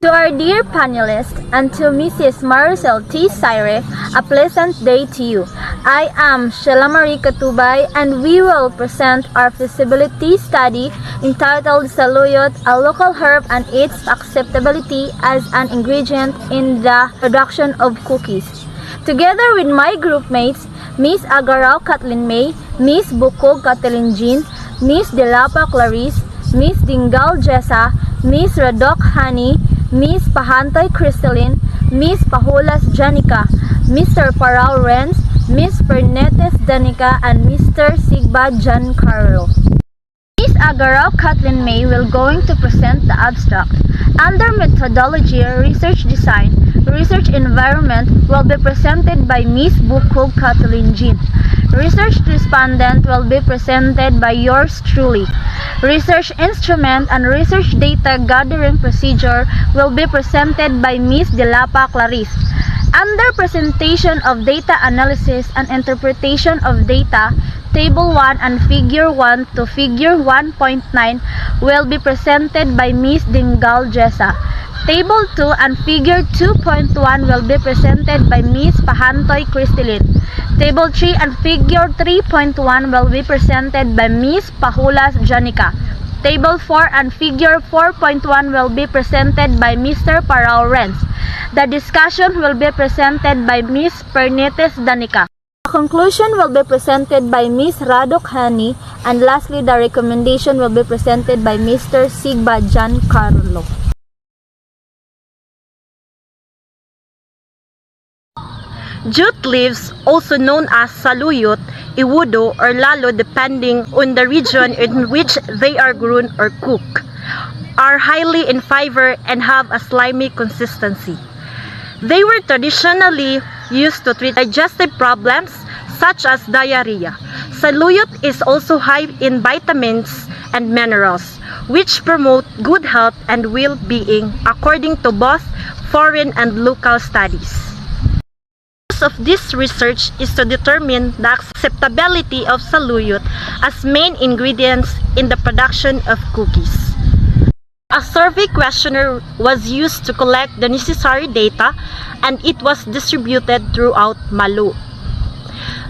To our dear panelists and to Mrs. Maricel T. Sire, a pleasant day to you. I am Sheila Marie Katubay and we will present our feasibility study entitled Saluyot, a local herb and its acceptability as an ingredient in the production of cookies. Together with my group mates, Miss Agarao Kathleen May, Miss Bukog Kathleen Jean, Miss Delapa Clarice, Miss Dingal Jessa, Miss Radok Hani, Miss Pahantoy Crystalline, Miss Pahulas Janica, Mr. Parao Renz, Miss Pernetes Danica, and Mr. Sigba Giancarlo. Miss Agarao Kathleen May will going to present the abstract. Under methodology, research design, research environment will be presented by Miss Bukog Kathleen Jean. Research respondent will be presented by yours truly. Research instrument and research data gathering procedure will be presented by Miss Delapa Clarice. Under presentation of data analysis and interpretation of data, Table 1 and Figure 1 to Figure 1.9 will be presented by Miss Dingal Jessa. Table 2 and Figure 2.1 will be presented by Miss Pahantoy Crystalline. Table 3 and Figure 3.1 will be presented by Miss Pahulas Janica. Table 4 and Figure 4.1 will be presented by Mr. Parao Renz. The discussion will be presented by Miss Pernetes Danica. The conclusion will be presented by Miss Radok Hani, and lastly the recommendation will be presented by Mr. Sigba Giancarlo. Jute leaves, also known as saluyot, iwudo, or lalo depending on the region in which they are grown or cooked, are highly in fiber and have a slimy consistency. They were traditionally used to treat digestive problems such as diarrhea. Saluyot is also high in vitamins and minerals, which promote good health and well-being according to both foreign and local studies. Of this research is to determine the acceptability of saluyot as main ingredients in the production of cookies. A survey questionnaire was used to collect the necessary data and it was distributed throughout Malu.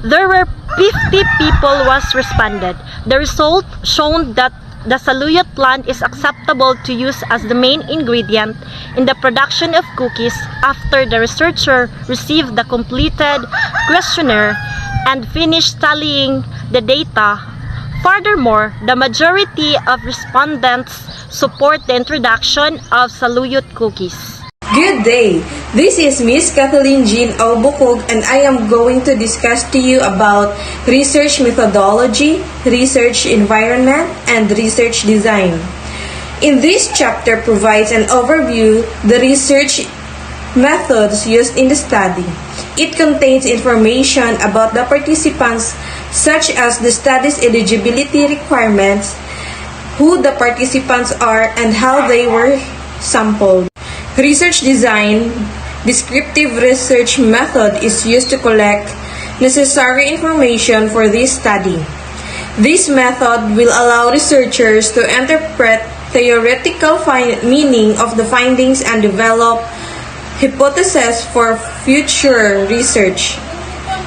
There were 50 people who responded. The result showed that the saluyot plant is acceptable to use as the main ingredient in the production of cookies after the researcher received the completed questionnaire and finished tallying the data. Furthermore, the majority of respondents support the introduction of saluyot cookies. Good day! This is Miss Kathleen Jean Bukog and I am going to discuss to you about research methodology, research environment, and research design. In this chapter provides an overview the research methods used in the study. It contains information about the participants such as the study's eligibility requirements, who the participants are, and how they were sampled. Research design, descriptive research method is used to collect necessary information for this study. This method will allow researchers to interpret theoretical meaning of the findings and develop hypotheses for future research.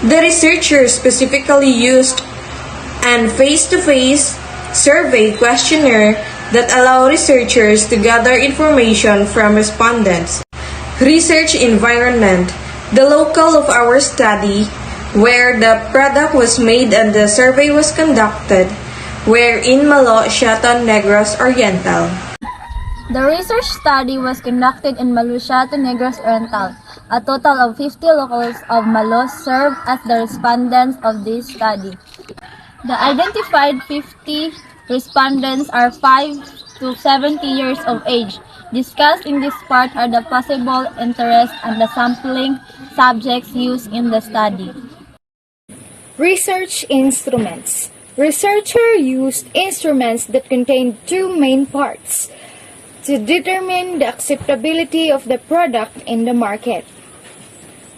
The researchers specifically used an face-to-face survey questionnaire that allow researchers to gather information from respondents. Research environment, the locale of our study, where the product was made and the survey was conducted, were in Malo, Siaton Negros Oriental. The research study was conducted in Malo, Siaton Negros Oriental. A total of 50 locals of Malo served as the respondents of this study. The identified 50 respondents are 5 to 70 years of age. Discussed in this part are the possible interests and the sampling subjects used in the study. Research instruments. Researcher used instruments that contained two main parts to determine the acceptability of the product in the market.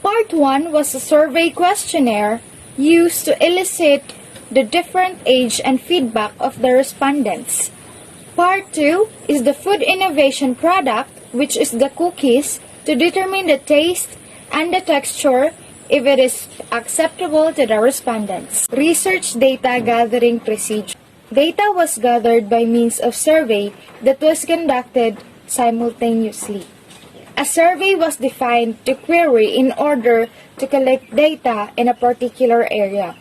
Part 1 was a survey questionnaire used to elicit the different age and feedback of the respondents. Part 2 is the food innovation product which is the cookies, to determine the taste and the texture if it is acceptable to the respondents. Research data gathering procedure. Data was gathered by means of survey that was conducted simultaneously. A survey was defined to query in order to collect data in a particular area.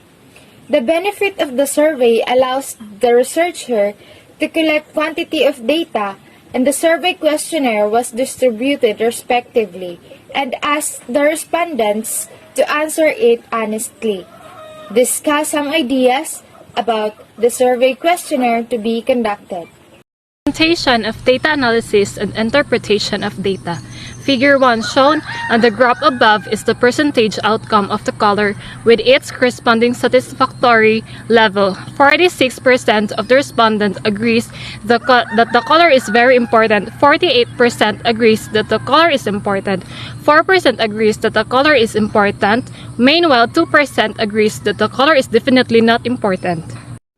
The benefit of the survey allows the researcher to collect quantity of data, and the survey questionnaire was distributed respectively and asked the respondents to answer it honestly. Discuss some ideas about the survey questionnaire to be conducted. Presentation of data analysis and interpretation of data. Figure 1 shown on the graph above is the percentage outcome of the color with its corresponding satisfactory level. 46% of the respondent agrees that the color is very important. 48% agrees that the color is important. 4% agrees that the color is important. Meanwhile, 2% agrees that the color is definitely not important.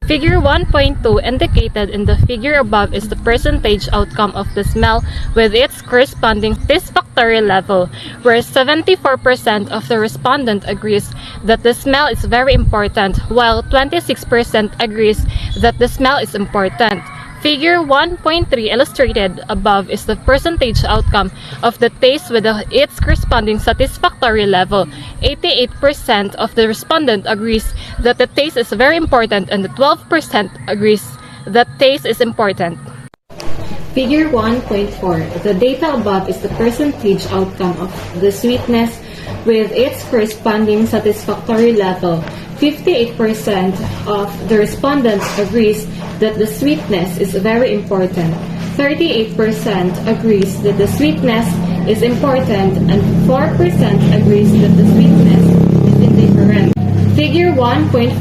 Figure 1.2 indicated in the figure above is the percentage outcome of the smell with its corresponding satisfactory level, where 74% of the respondent agrees that the smell is very important, while 26% agrees that the smell is important. Figure 1.3 illustrated above is the percentage outcome of the taste with its corresponding satisfactory level. 88% of the respondent agrees that the taste is very important and 12% agrees that taste is important. Figure 1.4. The data above is the percentage outcome of the sweetness with its corresponding satisfactory level. 58% of the respondents agrees that the sweetness is very important. 38% agrees that the sweetness is important and 4% agrees that the sweetness is indifferent. Figure 1.5.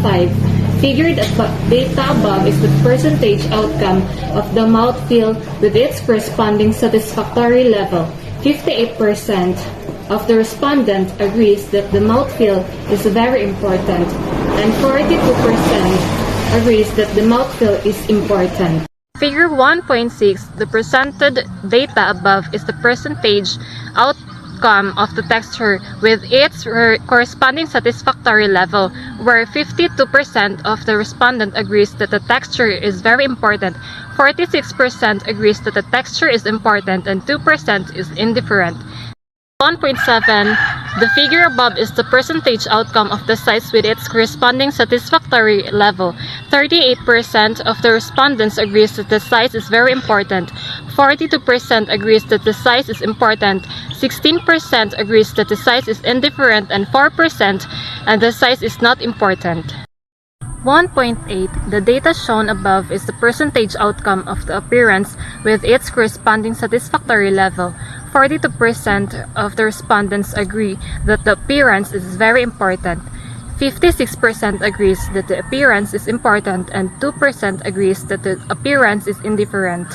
Figured data above is the percentage outcome of the mouthfeel with its corresponding satisfactory level. 58% of the respondent agrees that the mouthfeel is very important and 42% agrees that the mouthfeel is important. Figure 1.6, the presented data above is the percentage outcome of the texture with its corresponding satisfactory level, where 52% of the respondent agrees that the texture is very important, 46% agrees that the texture is important, and 2% is indifferent. 1.7. The figure above is the percentage outcome of the size with its corresponding satisfactory level. 38% of the respondents agrees that the size is very important. 42% agrees that the size is important. 16% agrees that the size is indifferent, and 4% and the size is not important. 1.8. The data shown above is the percentage outcome of the appearance with its corresponding satisfactory level. 42% of the respondents agree that the appearance is very important. 56% agrees that the appearance is important and 2% agrees that the appearance is indifferent.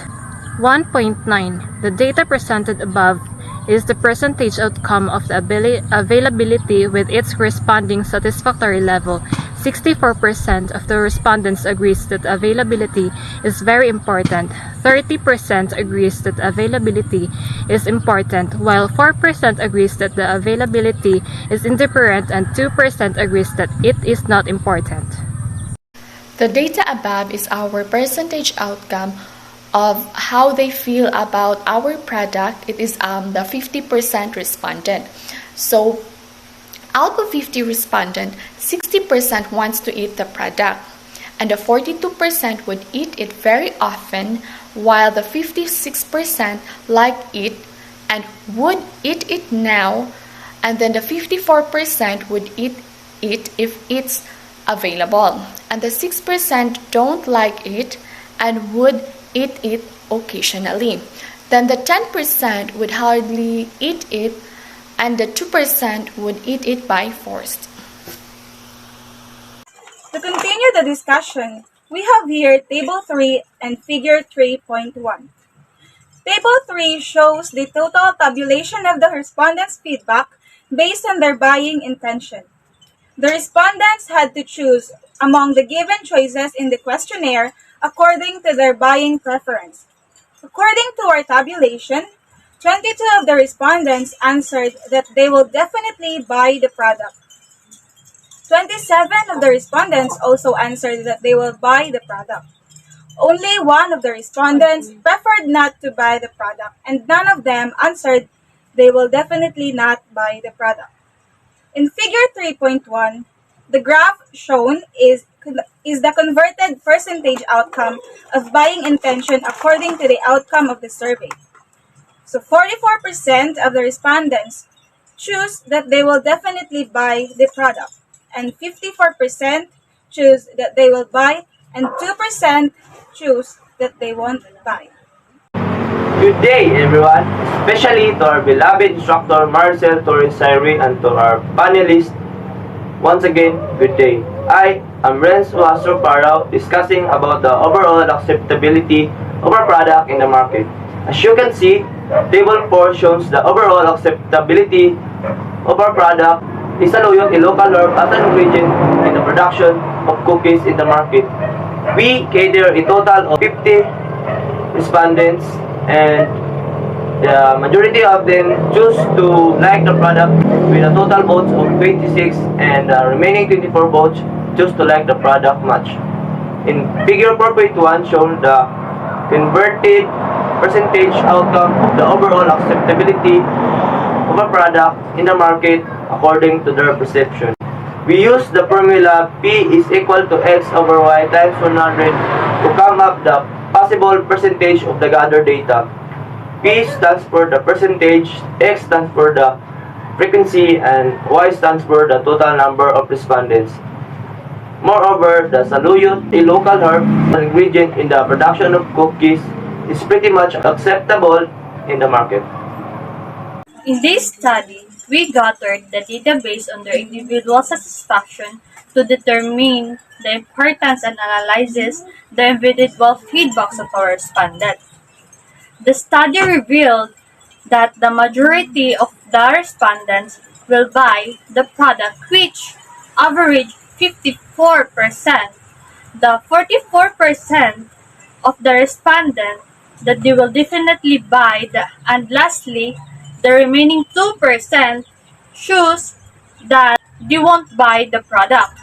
1.9. The data presented above is the percentage outcome of the availability with its corresponding satisfactory level. 64% of the respondents agrees that availability is very important. 30% agrees that availability is important, while 4% agrees that the availability is indifferent and 2% agrees that it is not important. The data above is our percentage outcome of how they feel about our product. It is the 50% respondent. So out of 50 respondent, 60% wants to eat the product, and the 42% would eat it very often, while the 56% like it and would eat it now, and then the 54% would eat it if it's available, and the 6% don't like it and would eat it occasionally. Then the 10% would hardly eat it, and the 2% would eat it by force. To continue the discussion, we have here Table 3 and Figure 3.1. Table 3 shows the total tabulation of the respondents' feedback based on their buying intention. The respondents had to choose among the given choices in the questionnaire according to their buying preference. According to our tabulation, 22 of the respondents answered that they will definitely buy the product. 27 of the respondents also answered that they will buy the product. Only one of the respondents preferred not to buy the product, and none of them answered they will definitely not buy the product. In figure 3.1, the graph shown is the converted percentage outcome of buying intention according to the outcome of the survey. So 44% of the respondents choose that they will definitely buy the product, and 54% choose that they will buy, and 2% choose that they won't buy. Good day, everyone, especially to our beloved instructor Marcel Torres Sairi and to our panelists. Once again, good day. I am Renz Wasro Parao, discussing about the overall acceptability of our product in the market. As you can see, table 4 shows the overall acceptability of our product is a local herb as an ingredient in the production of cookies in the market. We cater a total of 50 respondents, and the majority of them choose to like the product with a total votes of 26, and the remaining 24 votes choose to like the product much. In figure 4.1 shown the converted percentage outcome of the overall acceptability of a product in the market according to their perception. We use the formula P is equal to X over Y times 100 to come up the possible percentage of the gathered data. P stands for the percentage, X stands for the frequency, and Y stands for the total number of respondents. Moreover, the saluyot, a local herb ingredient in the production of cookies, is pretty much acceptable in the market. In this study, we gathered the data based on their individual satisfaction to determine the importance and analyzes the individual feedbacks of our respondents. The study revealed that the majority of the respondents will buy the product, which averaged 54%. The 44% of the respondents that they will definitely buy and lastly, the remaining 2% choose that they won't buy the product.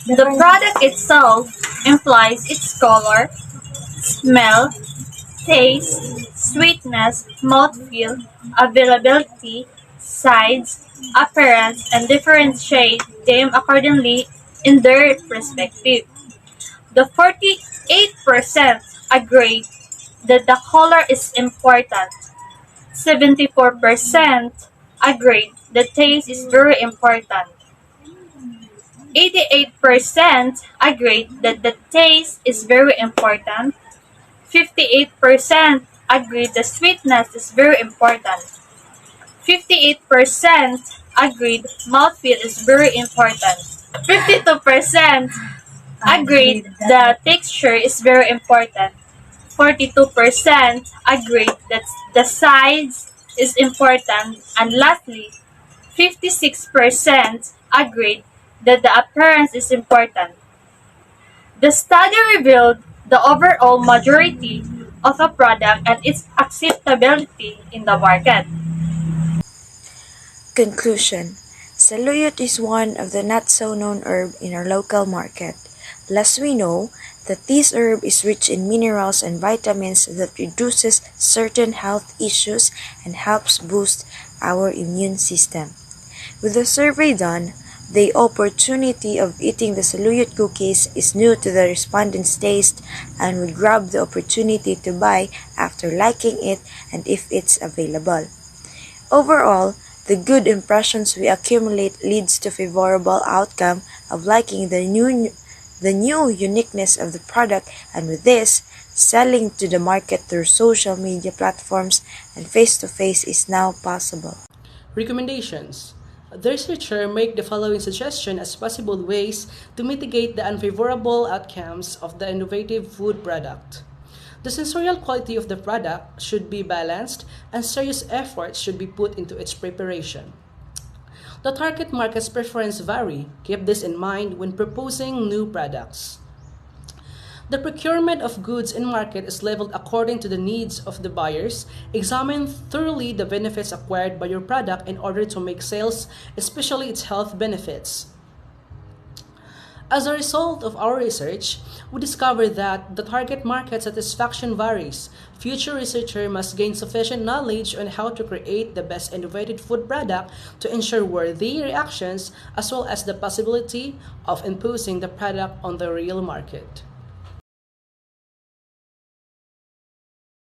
The product itself implies its color, smell, taste, sweetness, mouthfeel, availability, size, appearance, and differentiate them accordingly in their perspective. The 48% agree that the color is important. 74% agree the taste is very important. 88% agree that the taste is very important. 58% agree the sweetness is very important. 58% agreed mouthfeel is very important. 52% agreed the texture is very important. 42% agreed that the size is important. And lastly, 56% agreed that the appearance is important. The study revealed the overall majority of a product and its acceptability in the market. Conclusion. Saluyot is one of the not-so-known herb in our local market. Last we know that this herb is rich in minerals and vitamins that reduces certain health issues and helps boost our immune system. With the survey done, the opportunity of eating the saluyot cookies is new to the respondents' taste and would grab the opportunity to buy after liking it and if it's available. Overall, the good impressions we accumulate leads to favorable outcome of liking the new uniqueness of the product, and with this, selling to the market through social media platforms and face-to-face is now possible. Recommendations. The researcher make the following suggestion as possible ways to mitigate the unfavorable outcomes of the innovative food product. The sensorial quality of the product should be balanced and serious efforts should be put into its preparation. The target market's preference vary. Keep this in mind when proposing new products. The procurement of goods in market is leveled according to the needs of the buyers. Examine thoroughly the benefits acquired by your product in order to make sales, especially its health benefits. As a result of our research, we discovered that the target market satisfaction varies. Future researchers must gain sufficient knowledge on how to create the best innovative food product to ensure worthy reactions as well as the possibility of imposing the product on the real market.